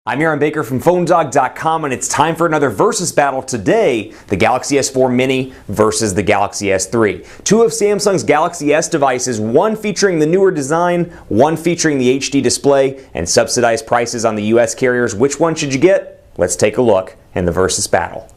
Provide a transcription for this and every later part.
I'm Aaron Baker from PhoneDog.com, and it's time for another versus battle today, the Galaxy S4 Mini versus the Galaxy S3. Two of Samsung's Galaxy S devices, one featuring the newer design, one featuring the HD display, and subsidized prices on the US carriers. Which one should you get? Let's take a look in the versus battle.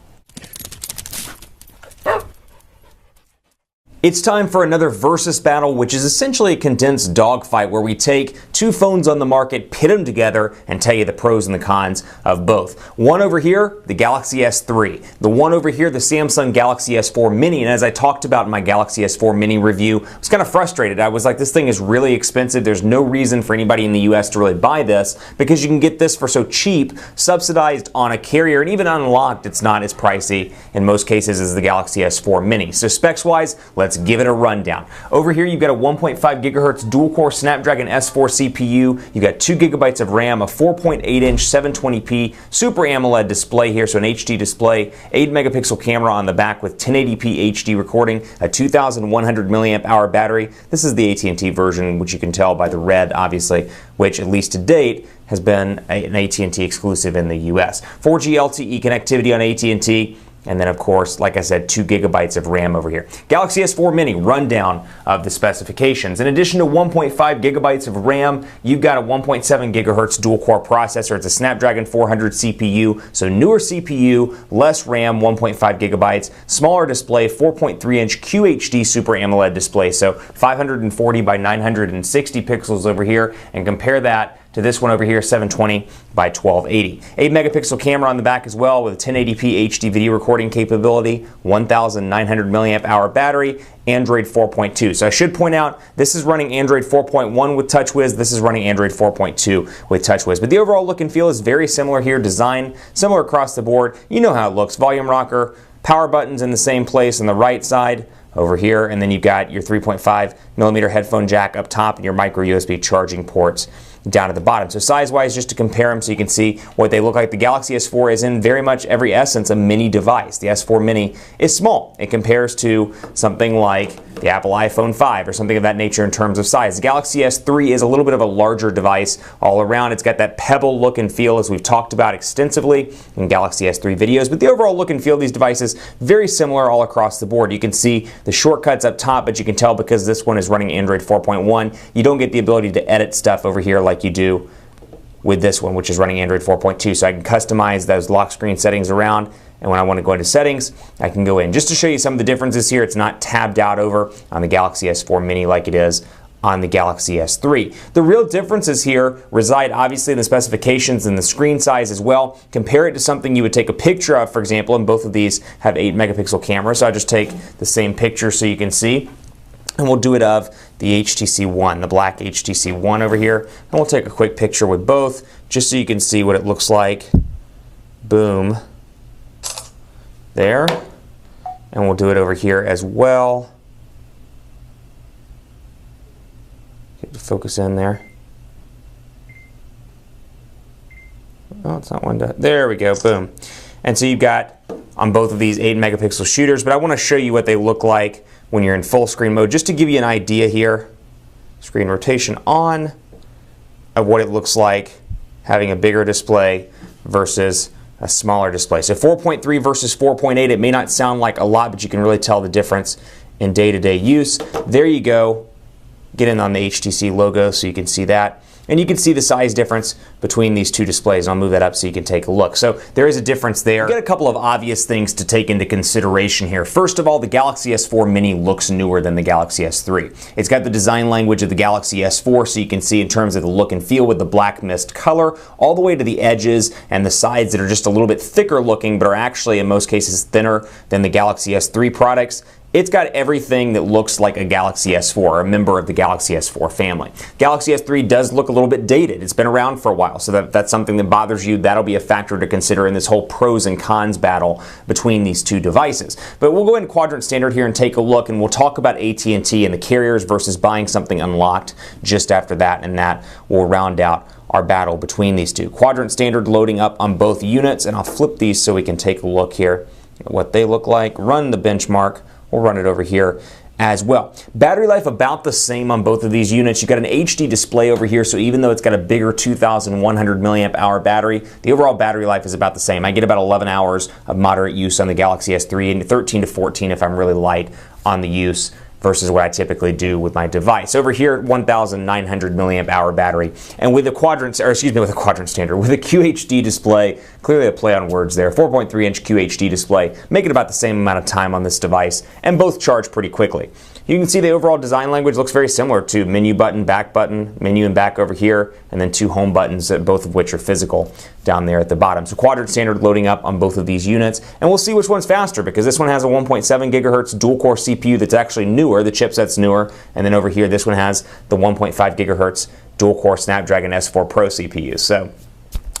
It's time for another versus battle, which is essentially a condensed dogfight where we take two phones on the market, pit them together, and tell you the pros and the cons of both. One over here, the Galaxy S3. The one over here, the Samsung Galaxy S4 Mini. And as I talked about in my Galaxy S4 Mini review, I was kind of frustrated. I was like, this thing is really expensive. There's no reason for anybody in the US to really buy this because you can get this for so cheap, subsidized on a carrier, and even unlocked, it's not as pricey in most cases as the Galaxy S4 Mini. So specs-wise, let's give it a rundown. Over here, you've got a 1.5 gigahertz dual-core Snapdragon S4 CPU. You've got 2 gigabytes of RAM, a 4.8-inch 720p Super AMOLED display here, so an HD display, 8-megapixel camera on the back with 1080p HD recording, a 2,100 milliamp hour battery. This is the AT&T version, which you can tell by the red, obviously, which at least to date has been an AT&T exclusive in the US. 4G LTE connectivity on AT&T. And then, of course, like I said, 2 gigabytes of RAM over here. Galaxy S4 Mini, rundown of the specifications. In addition to 1.5 gigabytes of RAM, you've got a 1.7 gigahertz dual-core processor. It's a Snapdragon 400 CPU, so newer CPU, less RAM, 1.5 gigabytes, smaller display, 4.3-inch QHD Super AMOLED display, so 540 by 960 pixels over here, and compare that to this one over here, 720 by 1280. 8-megapixel camera on the back as well with a 1080p HD video recording capability, 1,900 milliamp hour battery, Android 4.2. So I should point out, this is running Android 4.1 with TouchWiz, this is running Android 4.2 with TouchWiz. But the overall look and feel is very similar here, design similar across the board. You know how it looks, volume rocker, power buttons in the same place on the right side over here, and then you've got your 3.5 millimeter headphone jack up top and your micro USB charging ports down at the bottom. So size-wise, just to compare them so you can see what they look like, the Galaxy S4 is in very much every essence a mini device. The S4 Mini is small. It compares to something like the Apple iPhone 5 or something of that nature in terms of size. The Galaxy S3 is a little bit of a larger device all around. It's got that pebble look and feel as we've talked about extensively in Galaxy S3 videos, but the overall look and feel of these devices very similar all across the board. You can see the shortcuts up top, but you can tell because this one is running Android 4.1, you don't get the ability to edit stuff over here like you do with this one, which is running Android 4.2. So I can customize those lock screen settings around, and when I want to go into settings, I can go in. Just to show you some of the differences here, it's not tabbed out over on the Galaxy S4 Mini like it is on the Galaxy S3. The real differences here reside obviously in the specifications and the screen size as well. Compare it to something you would take a picture of, for example, and both of these have 8-megapixel cameras. So I just take the same picture so you can see. And we'll do it of the HTC One, the black HTC One over here. And we'll take a quick picture with both just so you can see what it looks like. Boom. There. And we'll do it over here as well. Get the focus in there. Oh, it's not one to, there we go, boom. And so you've got on both of these 8-megapixel shooters, but I want to show you what they look like when you're in full screen mode, just to give you an idea here. Screen rotation on of what it looks like having a bigger display versus a smaller display. So 4.3 versus 4.8, it may not sound like a lot, but you can really tell the difference in day-to-day use. There you go. Get in on the HTC logo so you can see that. And you can see the size difference between these two displays. I'll move that up so you can take a look. So there is a difference there. You get a couple of obvious things to take into consideration here. First of all, the Galaxy S4 Mini looks newer than the Galaxy S3. It's got the design language of the Galaxy S4, so you can see in terms of the look and feel with the black mist color, all the way to the edges and the sides that are just a little bit thicker looking, but are actually in most cases thinner than the Galaxy S3 products. It's got everything that looks like a Galaxy S4, a member of the Galaxy S4 family. Galaxy S3 does look a little bit dated. It's been around for a while, so that's something that bothers you. That'll be a factor to consider in this whole pros and cons battle between these two devices. But we'll go into Quadrant Standard here and take a look, and we'll talk about AT&T and the carriers versus buying something unlocked just after that, and that will round out our battle between these two. Quadrant Standard loading up on both units, and I'll flip these so we can take a look here at what they look like. Run the benchmark. We'll run it over here as well. Battery life about the same on both of these units. You've got an HD display over here, so even though it's got a bigger 2,100 milliamp hour battery, the overall battery life is about the same. I get about 11 hours of moderate use on the Galaxy S3 and 13 to 14 if I'm really light on the use versus what I typically do with my device. Over here, 1,900 milliamp hour battery, and with a quadrant, or excuse me, with a quadrant standard, with a QHD display, clearly a play on words there, 4.3-inch QHD display, making about the same amount of time on this device, and both charge pretty quickly. You can see the overall design language looks very similar to menu button, menu and back over here, and then 2 home buttons, both of which are physical down there at the bottom. So quadrant standard loading up on both of these units, and we'll see which one's faster because this one has a 1.7 gigahertz dual-core CPU that's actually newer, the chipset's newer, and then over here this one has the 1.5 gigahertz dual-core Snapdragon S4 Pro CPU. So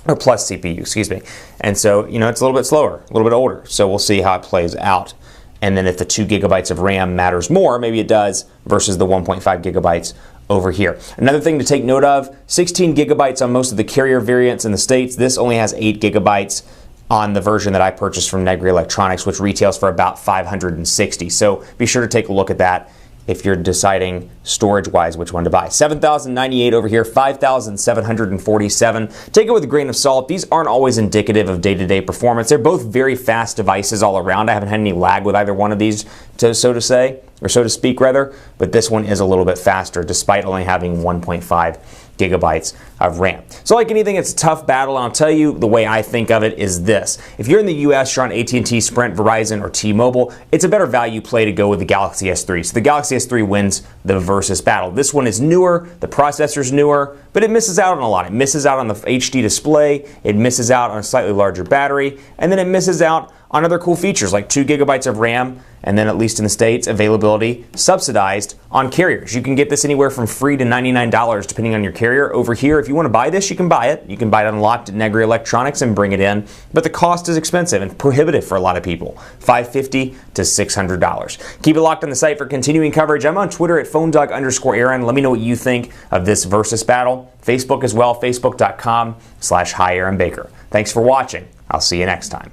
or plus CPU, excuse me. And so, you know, it's a little bit slower, a little bit older. So we'll see how it plays out. And then if the 2 gigabytes of RAM matters more, maybe it does, versus the 1.5 gigabytes over here. Another thing to take note of, 16 gigabytes on most of the carrier variants in the States. This only has 8 gigabytes on the version that I purchased from Negri Electronics, which retails for about $560. So be sure to take a look at that if you're deciding storage-wise which one to buy. 7,098 over here, 5,747. Take it with a grain of salt. These aren't always indicative of day-to-day performance. They're both very fast devices all around. I haven't had any lag with either one of these, so to speak, but this one is a little bit faster despite only having 1.5 gigabytes of RAM. So like anything, it's a tough battle, and I'll tell you the way I think of it is this. If you're in the US, you're on AT&T, Sprint, Verizon, or T-Mobile, it's a better value play to go with the Galaxy S3. So the Galaxy S3 wins the versus battle. This one is newer, the processor's newer, but it misses out on a lot. It misses out on the HD display, it misses out on a slightly larger battery, and then it misses out on other cool features like 2 gigabytes of RAM, and then at least in the States, availability subsidized on carriers. You can get this anywhere from free to $99 depending on your carrier. Over here, if you want to buy this, you can buy it. You can buy it unlocked at Negri Electronics and bring it in, but the cost is expensive and prohibitive for a lot of people, $550 to $600. Keep it locked on the site for continuing coverage. I'm on Twitter at PhoneDog_Aaron. Let me know what you think of this versus battle. Facebook as well, facebook.com/HiAaronBaker. Thanks for watching. I'll see you next time.